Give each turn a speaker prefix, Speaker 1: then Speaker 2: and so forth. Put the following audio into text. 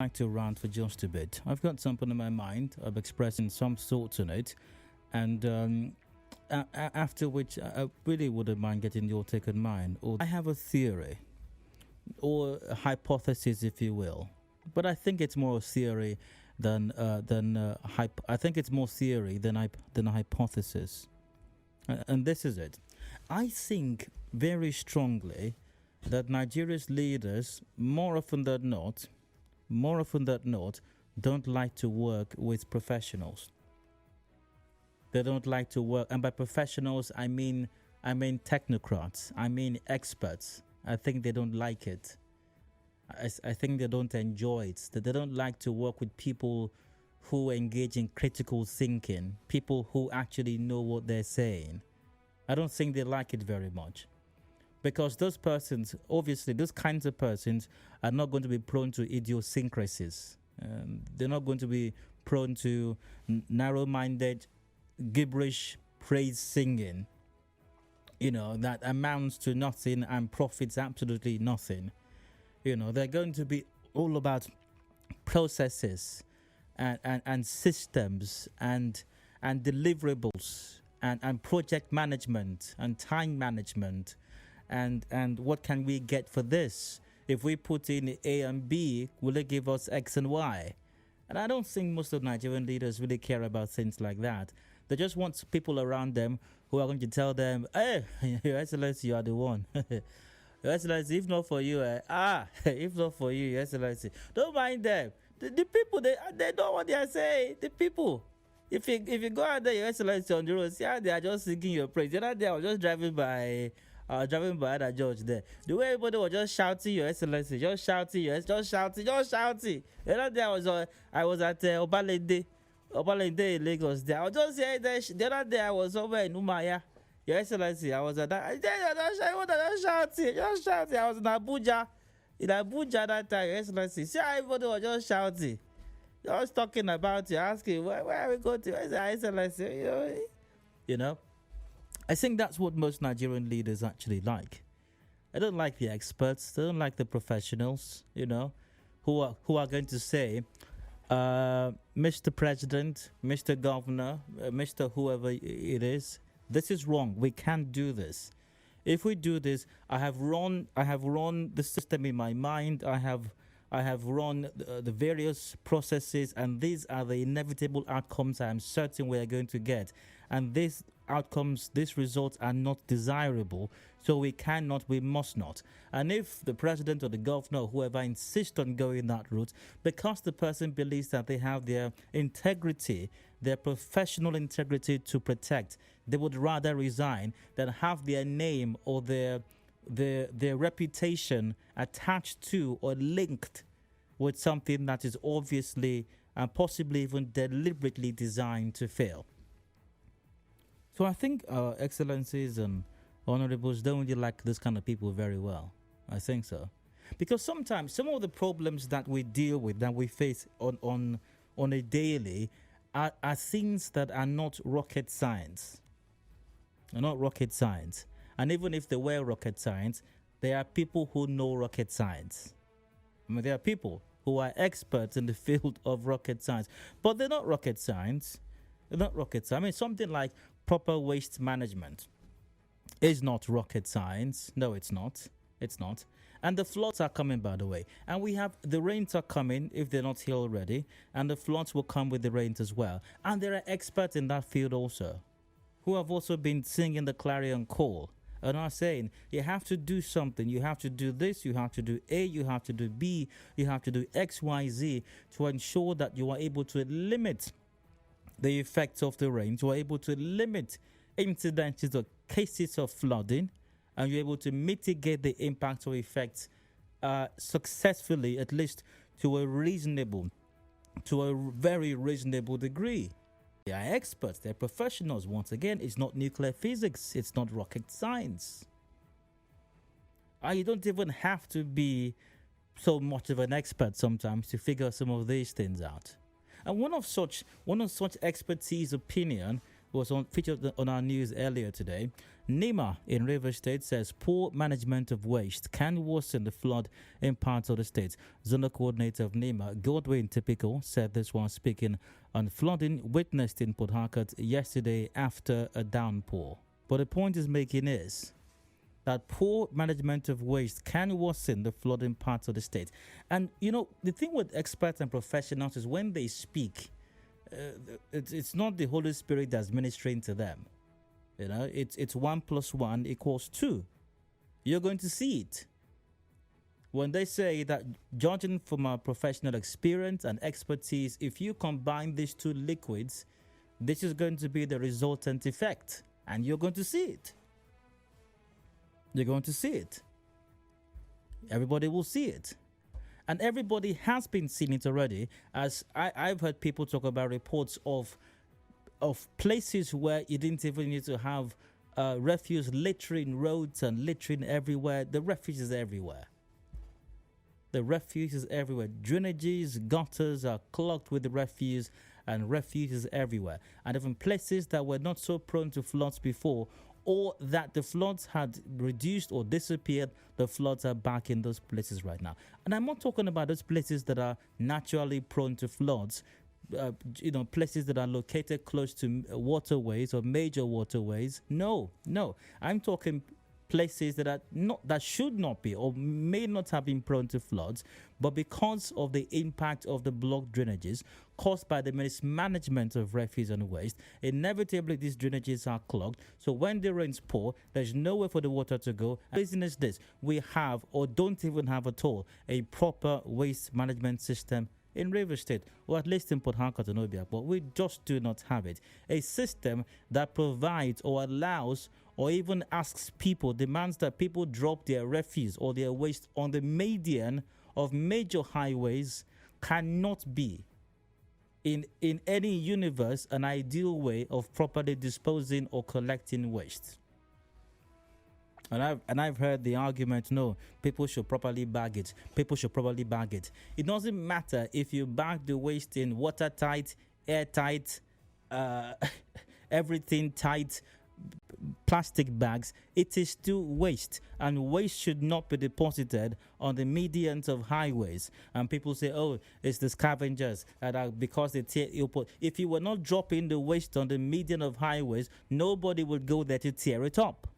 Speaker 1: Like to rant for just a bit. I've got something in my mind. I'm expressing some thoughts on it, and after which I really wouldn't mind getting your take on mine. Or I have a theory or a hypothesis, if you will, but I think it's more a theory I think it's more theory than a hypothesis, and this is it. I think very strongly that Nigeria's leaders, more often than not, don't like to work with professionals. They don't like to work, and by professionals, I mean technocrats. I mean experts. I think they don't like it. I think they don't enjoy it. That they don't like to work with people who engage in critical thinking, people who actually know what they're saying. I don't think they like it very much. Because those persons, obviously, those kinds of persons are not going to be prone to idiosyncrasies. They're not going to be prone to narrow-minded, gibberish praise singing, that amounts to nothing and profits absolutely nothing. They're going to be all about processes and systems and deliverables and project management and time management. And what can we get for this? If we put in A and B, will it give us X and Y? And I don't think most of Nigerian leaders really care about things like that. They just want people around them who are going to tell them, hey, Your Excellency, you are the one. Your Excellency, if not for you, if not for you, Your Excellency. Don't mind them. The people, they know what they are saying. The people. If you go out there, Your Excellency, on the road, see how they are just singing your praise. The other day, I was just driving by the judge there. The way everybody was just shouting, Your Excellency, just shouting. The other day I was at Obalende in Lagos there. I was just hearing that. The other day I was over in Umaya. Your Excellency, I was at that. Just shouting. I was in Abuja. In Abuja that time, Your Excellency. See how everybody was just shouting. Just talking about you, asking, where are we going to? Where's Your Excellency? You know? I think that's what most Nigerian leaders actually like. I don't like the experts. They don't like the professionals, who are going to say, Mr. President, Mr. Governor, Mr. whoever it is, this is wrong. We can't do this. If we do this, I have run the system in my mind. I have run the various processes, and these are the inevitable outcomes I am certain we are going to get. And these outcomes, these results are not desirable, so we must not. And if the president or the governor or whoever insists on going that route, because the person believes that they have their integrity, their professional integrity to protect, they would rather resign than have their name or their reputation attached to or linked with something that is obviously and possibly even deliberately designed to fail. So I think our excellencies and honorables don't really like this kind of people very well. I think so. Because sometimes some of the problems that we deal with, that we face on a daily, are things that are not rocket science. Are not rocket science. And even if they were rocket science, there are people who know rocket science. There are people who are experts in the field of rocket science. But they're not rocket science. They're not rocket science. Something like proper waste management is not rocket science. No, it's not. It's not. And the floods are coming, by the way. And the rains are coming, if they're not here already. And the floods will come with the rains as well. And there are experts in that field also, who have also been singing the clarion call and are saying, you have to do something. You have to do this. You have to do A. You have to do B. You have to do X, Y, Z to ensure that you are able to limit the effects of the rains. You are able to limit incidences or cases of flooding, and you're able to mitigate the impact or effects successfully, at least to a very reasonable degree. They are experts, they're professionals. Once again, it's not nuclear physics, it's not rocket science. You don't even have to be so much of an expert sometimes to figure some of these things out. And one of such expertise opinion was featured on our news earlier today. NEMA in Rivers State says poor management of waste can worsen the flood in parts of the state. Zonal coordinator of NEMA, Godwin Typical, said this while speaking on flooding witnessed in Port Harcourt yesterday after a downpour. But the point he's making is that poor management of waste can worsen the flooding parts of the state. And, the thing with experts and professionals is when they speak, it's not the Holy Spirit that's ministering to them. It's 1 + 1 = 2. You're going to see it. When they say that, judging from our professional experience and expertise, if you combine these two liquids, this is going to be the resultant effect. And you're going to see it. You're going to see it. Everybody will see it. And everybody has been seeing it already, as I've heard people talk about reports of places where you didn't even need to have refuse littering roads and littering everywhere. The refuse is everywhere. The refuse is everywhere. Drainages, gutters are clogged with the refuse, and refuse is everywhere. And even places that were not so prone to floods before, or that the floods had reduced or disappeared, the floods are back in those places right now. And I'm not talking about those places that are naturally prone to floods, places that are located close to waterways or major waterways. No. I'm talking places that should not be or may not have been prone to floods, but because of the impact of the blocked drainages caused by the mismanagement of refuse and waste, inevitably these drainages are clogged. So when the rains pour, there's nowhere for the water to go. And the reason is this: we have, or don't even have at all, a proper waste management system in Rivers State, or at least in Port Harcourt and Obiak, but we just do not have it. A system that provides or allows or even asks people, demands that people drop their refuse or their waste on the median of major highways cannot be, in any universe, an ideal way of properly disposing or collecting waste. And I've heard the argument, no, people should properly bag it. People should properly bag it. It doesn't matter if you bag the waste in watertight, airtight, everything tight plastic bags. It is still waste, and waste should not be deposited on the medians of highways. And people say, oh, it's the scavengers that are, because they tear you put. If you were not dropping the waste on the median of highways, nobody would go there to tear it up.